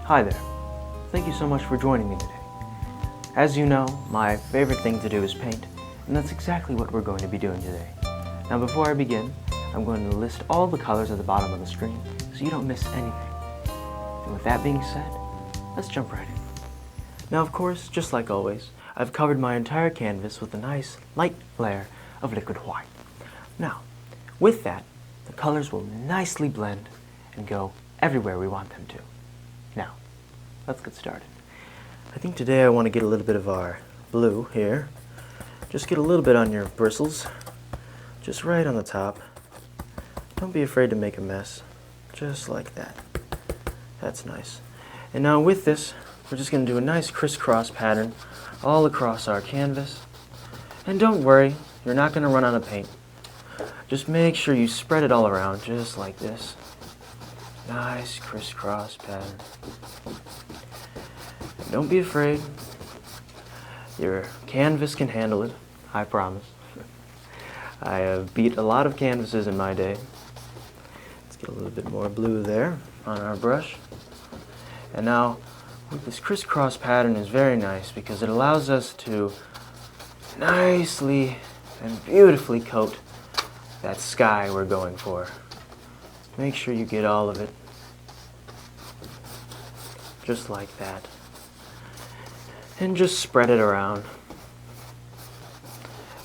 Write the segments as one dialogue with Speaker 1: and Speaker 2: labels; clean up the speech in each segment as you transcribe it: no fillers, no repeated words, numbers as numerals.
Speaker 1: Hi there. Thank you so much for joining me today. As you know, my favorite thing to do is paint, and that's exactly what we're going to be doing today. Now before I begin, I'm going to list all the colors at the bottom of the screen so you don't miss anything. And with that being said, let's jump right in. Now of course, just like always, I've covered my entire canvas with a nice light flare of liquid white. Now, with that, the colors will nicely blend and go everywhere we want them to. Now, let's get started. I think today I want to get a little bit of our blue here. Just get a little bit on your bristles, just right on the top. Don't be afraid to make a mess, just like that. That's nice. And now with this, we're just going to do a nice crisscross pattern all across our canvas. And don't worry, you're not going to run out of paint. Just make sure you spread it all around, just like this. Nice crisscross pattern. And don't be afraid. Your canvas can handle it, I promise. I have beat a lot of canvases in my day. Let's get a little bit more blue there on our brush. And now, this crisscross pattern is very nice because it allows us to nicely and beautifully coat that sky we're going for. Make sure you get all of it. Just like that. And just spread it around.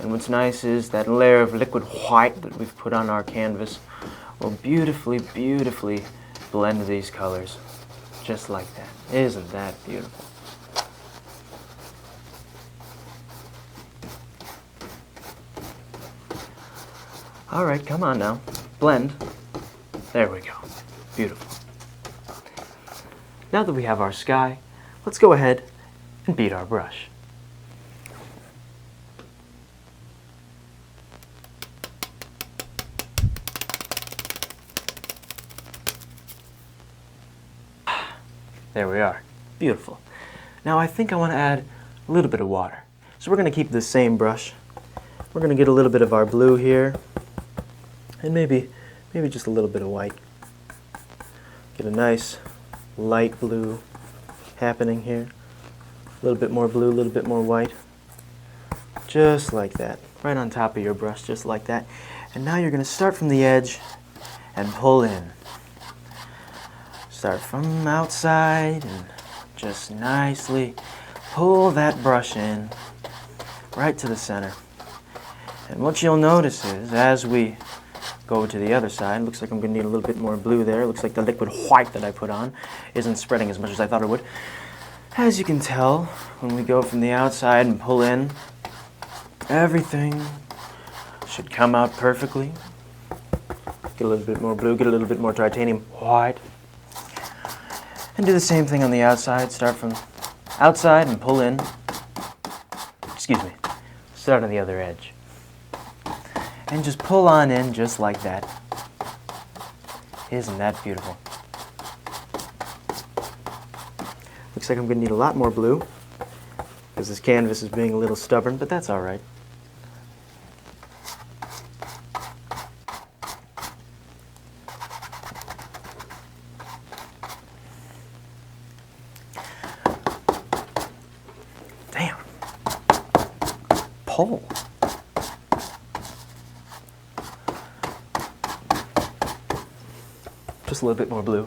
Speaker 1: And what's nice is that layer of liquid white that we've put on our canvas will beautifully, beautifully blend these colors. Just like that. Isn't that beautiful? Alright, come on now. Blend. There we go. Beautiful. Now that we have our sky, let's go ahead and beat our brush. There we are. Beautiful. Now I think I want to add a little bit of water. So we're going to keep the same brush. We're going to get a little bit of our blue here. And maybe just a little bit of white. Get a nice light blue happening here. A little bit more blue, a little bit more white. Just like that. Right on top of your brush, just like that. And now you're going to start from the edge and pull in. Start from outside and just nicely pull that brush in right to the center. And what you'll notice is as we go to the other side, looks like I'm going to need a little bit more blue there. Looks like the liquid white that I put on isn't spreading as much as I thought it would. As you can tell, when we go from the outside and pull in, everything should come out perfectly. Get a little bit more blue, get a little bit more titanium white. And do the same thing on the outside. Start from outside and pull in. Excuse me. Start on the other edge. And just pull on in just like that. Isn't that beautiful? Looks like I'm going to need a lot more blue because this canvas is being a little stubborn, but that's all right. Damn. Pull. Just a little bit more blue.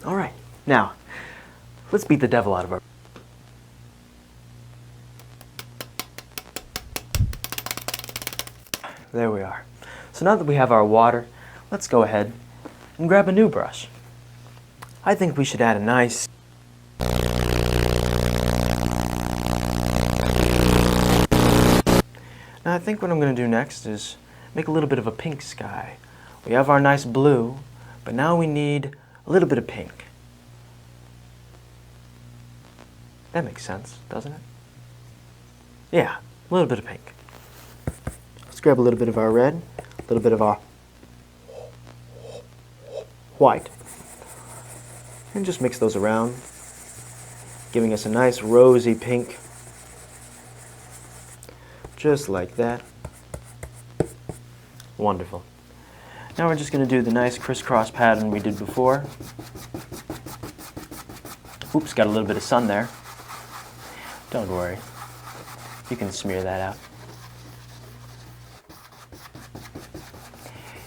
Speaker 1: All right, now let's beat the devil out of our. There we are. So now that we have our water, let's go ahead and grab a new brush. I think we should add a nice Now I think what I'm going to do next is make a little bit of a pink sky. We have our nice blue, but now we need a little bit of pink. That makes sense, doesn't it? Yeah, a little bit of pink. Let's grab a little bit of our red, a little bit of our white, and just mix those around, giving us a nice rosy pink just like that. Wonderful. Now we're just going to do the nice crisscross pattern we did before. Oops, got a little bit of sun there. Don't worry, you can smear that out.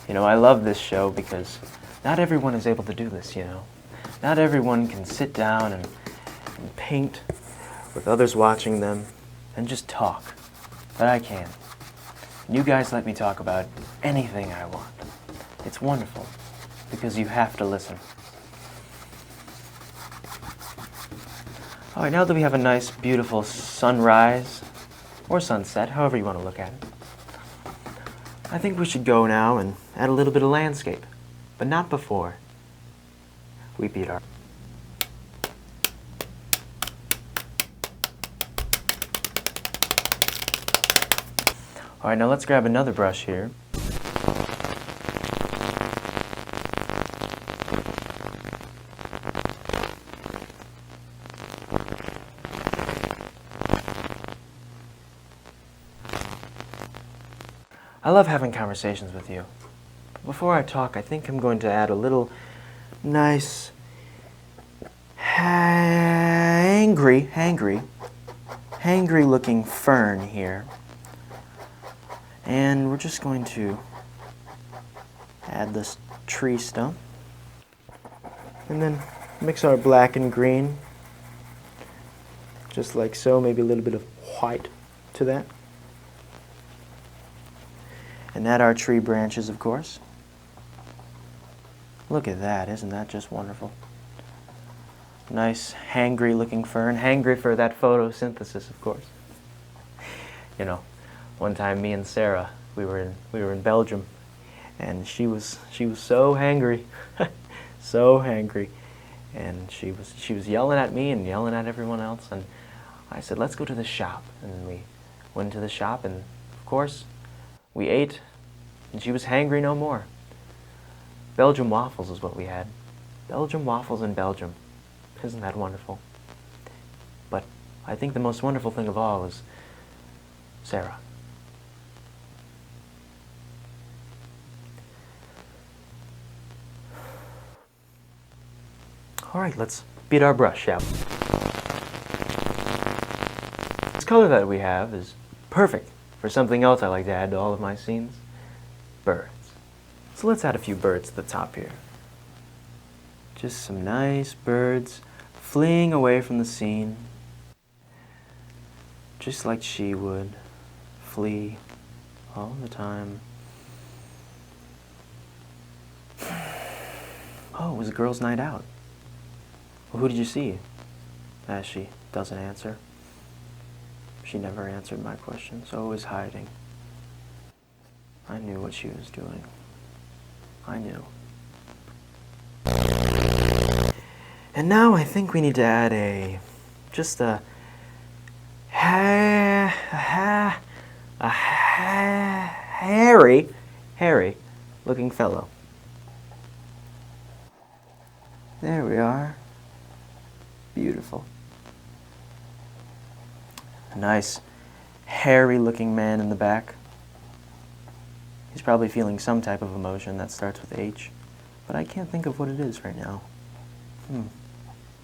Speaker 1: You know, I love this show because not everyone is able to do this, you know. Not everyone can sit down and paint with others watching them and just talk. But I can. And you guys let me talk about anything I want. It's wonderful because you have to listen. All right, now that we have a nice, beautiful sunrise or sunset, however you want to look at it, I think we should go now and add a little bit of landscape, but not before we beat our... All right, now let's grab another brush here. I love having conversations with you. But before I talk, I think I'm going to add a little nice hangry looking fern here. And we're just going to add this tree stump. And then mix our black and green. Just like so, maybe a little bit of white to that. And add our tree branches, of course. Look at that, isn't that just wonderful? Nice, hangry looking fern. Hangry for that photosynthesis, of course. You know, one time me and Sarah, we were in Belgium, and she was so hangry, so hangry. And she was yelling at me and yelling at everyone else, and I said, let's go to the shop. And we went to the shop, and of course, we ate, and she was hangry no more. Belgian waffles is what we had. Belgian waffles in Belgium. Isn't that wonderful? But I think the most wonderful thing of all is Sarah. All right, let's beat our brush, shall we? This color that we have is perfect for something else I like to add to all of my scenes. Birds. So let's add a few birds to the top here. Just some nice birds fleeing away from the scene. Just like she would flee all the time. Oh, it was a girls' night out. Well, who did you see? As she doesn't answer. She never answered my questions, always hiding. I knew what she was doing. I knew. And now I think we need to add just a hairy looking fellow. There we are. Beautiful. A nice hairy looking man in the back. He's probably feeling some type of emotion that starts with H, but I can't think of what it is right now.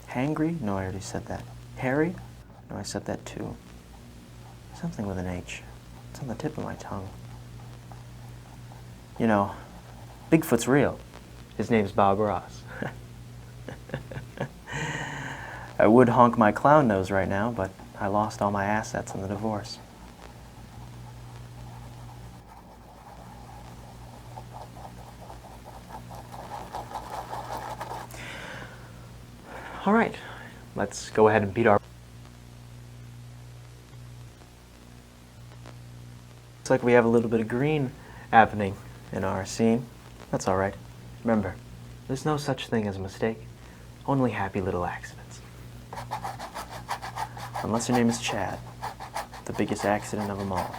Speaker 1: Hangry? No, I already said that. Hairy? No, I said that too. Something with an H. It's on the tip of my tongue. You know, Bigfoot's real. His name's Bob Ross. I would honk my clown nose right now, but I lost all my assets in the divorce. All right, let's go ahead and beat our... Looks like we have a little bit of green happening in our scene. That's all right. Remember, there's no such thing as a mistake, only happy little accidents. Unless your name is Chad, the biggest accident of them all.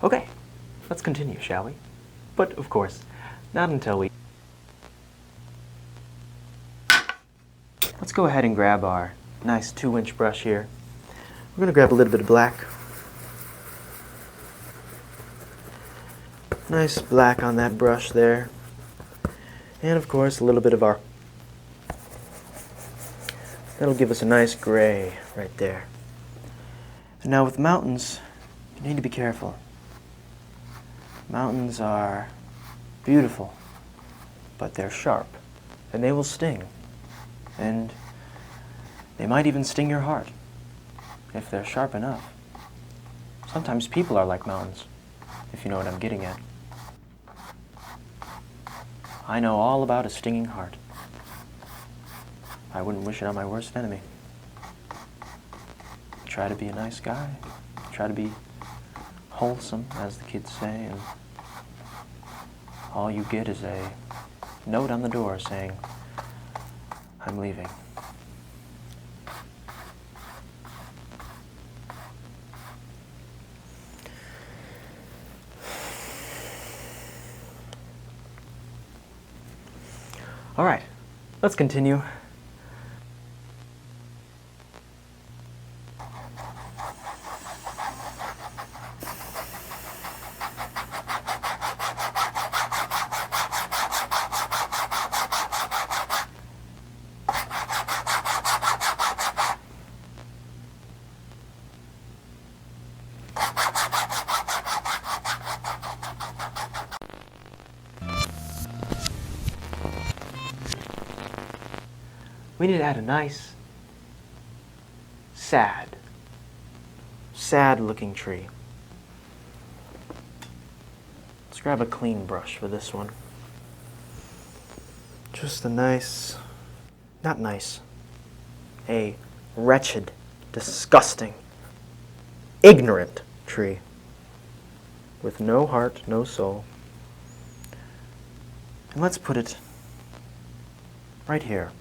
Speaker 1: Okay, let's continue, shall we? But, of course, not until we... Let's go ahead and grab our nice 2-inch brush here. We're going to grab a little bit of black. Nice black on that brush there. And of course a little bit of our... That'll give us a nice gray right there. And now with mountains, you need to be careful. Mountains are beautiful, but they're sharp, and they will sting. And they might even sting your heart if they're sharp enough. Sometimes people are like mountains, if you know what I'm getting at. I know all about a stinging heart. I wouldn't wish it on my worst enemy. Try to be a nice guy. Try to be wholesome, as the kids say, and all you get is a note on the door saying, "I'm leaving." All right, let's continue. We need to add a nice, sad looking tree. Let's grab a clean brush for this one. Just a nice, not nice, a wretched, disgusting, ignorant tree with no heart, no soul. And let's put it right here,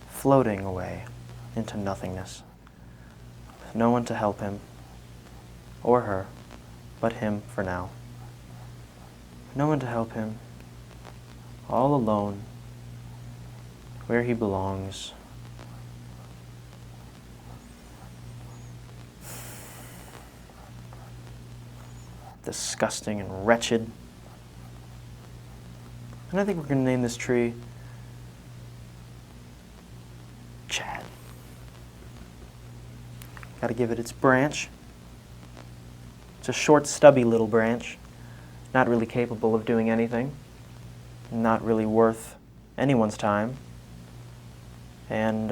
Speaker 1: floating away into nothingness, with no one to help him or her but him for now. No one to help him, all alone, where he belongs. Disgusting and wretched. And I think we're going to name this tree Chad. Got to give it its branch. It's a short, stubby little branch, not really capable of doing anything, not really worth anyone's time, and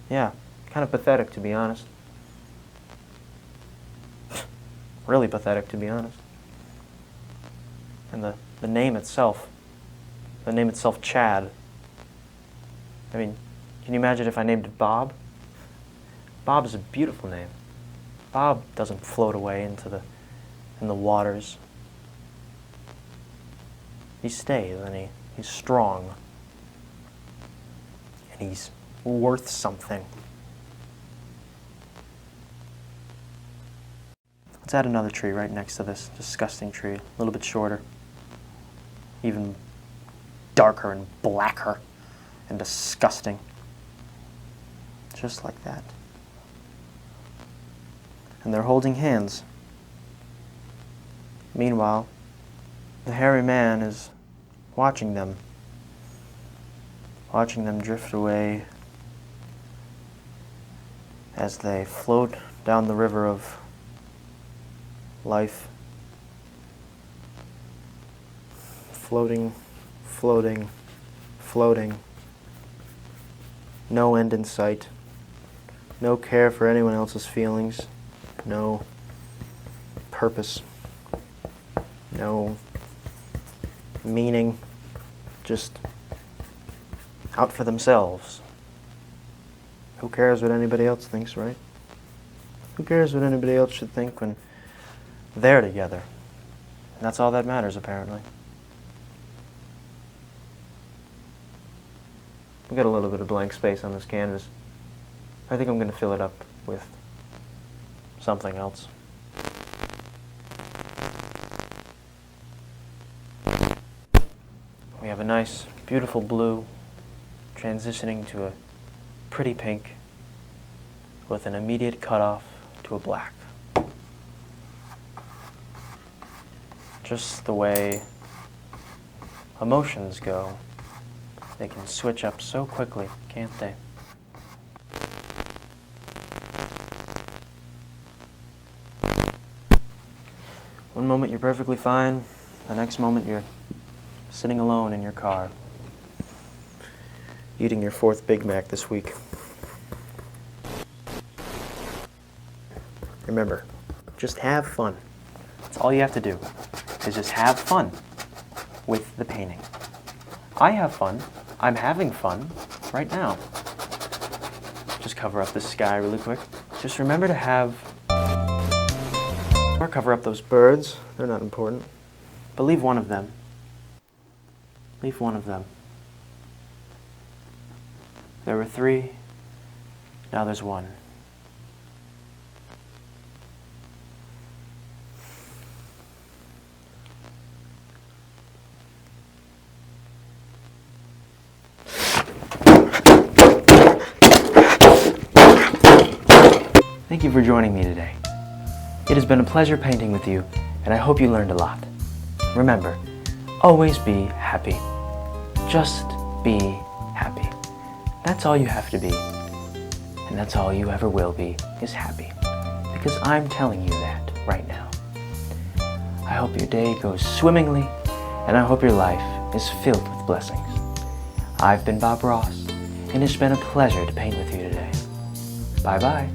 Speaker 1: yeah, kind of pathetic, to be honest. Really pathetic, to be honest. And the name itself, Chad. I mean, can you imagine if I named it Bob? Bob is a beautiful name. Bob doesn't float away in the waters. He stays, and he's strong. And he's worth something. Let's add another tree right next to this disgusting tree, a little bit shorter, even darker and blacker and disgusting. Just like that. And they're holding hands. Meanwhile, the hairy man is watching them drift away as they float down the river of life. Floating, floating, floating. No end in sight. No care for anyone else's feelings. No purpose. No meaning. Just out for themselves. Who cares what anybody else thinks, right? Who cares what anybody else should think when they're together? And that's all that matters, apparently. We've got a little bit of blank space on this canvas. I think I'm going to fill it up with something else. We have a nice beautiful blue transitioning to a pretty pink with an immediate cutoff to a black. Just the way emotions go, they can switch up so quickly, can't they? One moment you're perfectly fine, the next moment you're sitting alone in your car, eating your 4th Big Mac this week. Remember, just have fun. That's all you have to do, is just have fun with the painting. I have fun. I'm having fun right now. Just cover up the sky really quick. Just remember to have, or cover up those birds. They're not important. But leave one of them. Leave one of them. There were 3, now there's 1. Thank you for joining me today. It has been a pleasure painting with you, and I hope you learned a lot. Remember, always be happy. Just be happy. That's all you have to be, and that's all you ever will be, is happy. Because I'm telling you that right now. I hope your day goes swimmingly, and I hope your life is filled with blessings. I've been Bob Ross, and it's been a pleasure to paint with you today. Bye-bye.